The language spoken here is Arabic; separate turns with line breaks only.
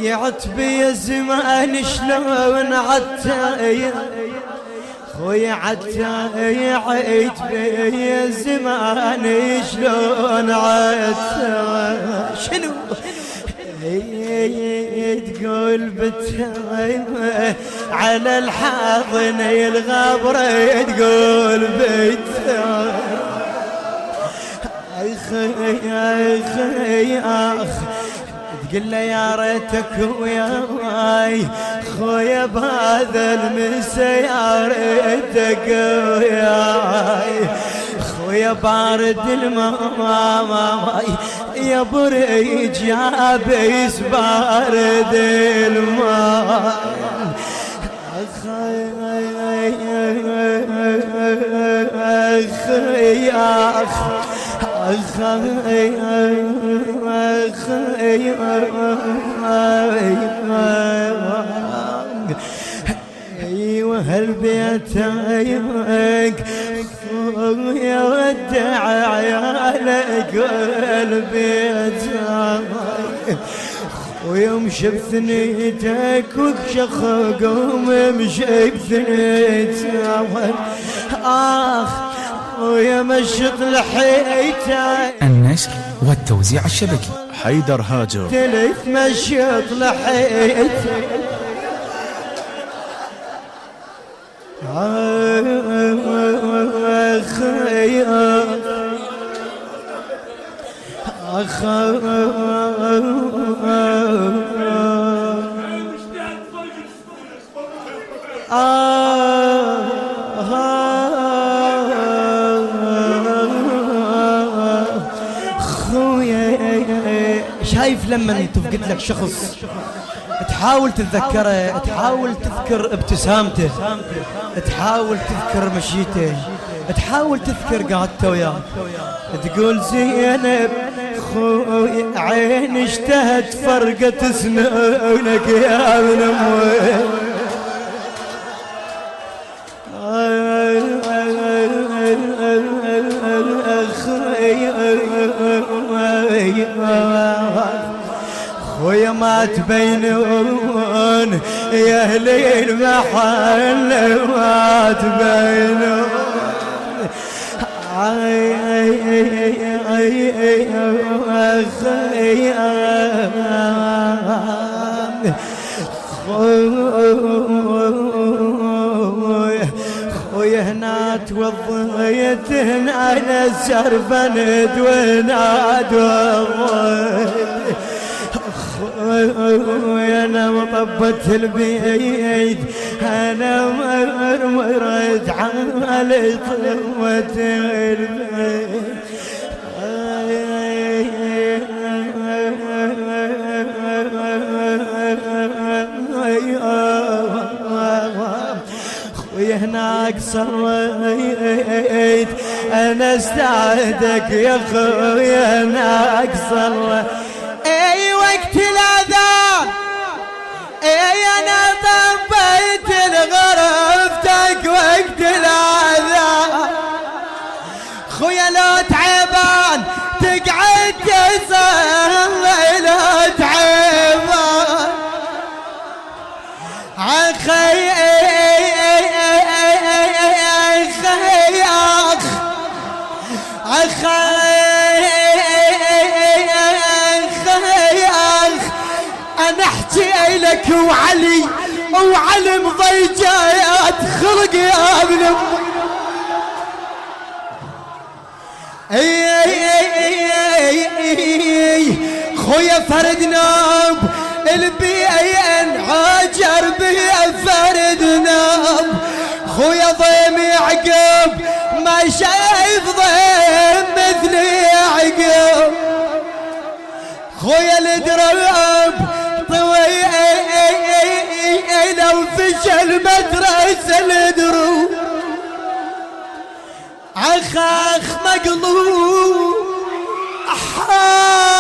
يعتبي الزمان شلون عتاي خويا عتاي عتبي الزمان شلون عتاي شنو تقول بتايم على الحاضن الغبرة تقول بتايم اخ تقول له يا ريتك وياي خويا بهذا المسا يا ريتك وياي خويا بارد الماء يا بريج يا بيس بارد الماء ايوه هالبيتك يا ودع عيالك والبيتك ويمشي بثنيتك وكشخ قوم يمشي بثنيتك ويا مشط لحيتك.
النشر والتوزيع الشبكي
حيدر هاجر.
تلف مشط لحيتك شايف لما تفقد لك شخص تحاول تتذكره، تحاول تذكر ابتسامته، تحاول تذكر مشيته، تحاول تذكر قعدته وياك، تقول زينب خوي عيني اشتهت فرقة سنونك يا ابن امي خويا ما تبينون يا اهل المحل ما تبينون خويا هنا توضيت هنا انا سرفنت وهنا توضيت انا مطبت البيت انا مرمرت على طوة البيت خويا هناك صريت انا استعدك يا خويا هناك صريت اي وقت الاذان اي انا طبيت لغرفتك وقت الاذان خويا لو تعبان تقعد تصلي لو تعبان عخي انا احكي لك وعلي مضيجات خلق يا ابن خويا فرد ناب البين عاجر بيا فرد ناب خويا ضيم يعقب ما شايف ضيم مثلي يعقب خويا الدرب طوي لو فشل مدرسة الدروب عخاخ مقلوب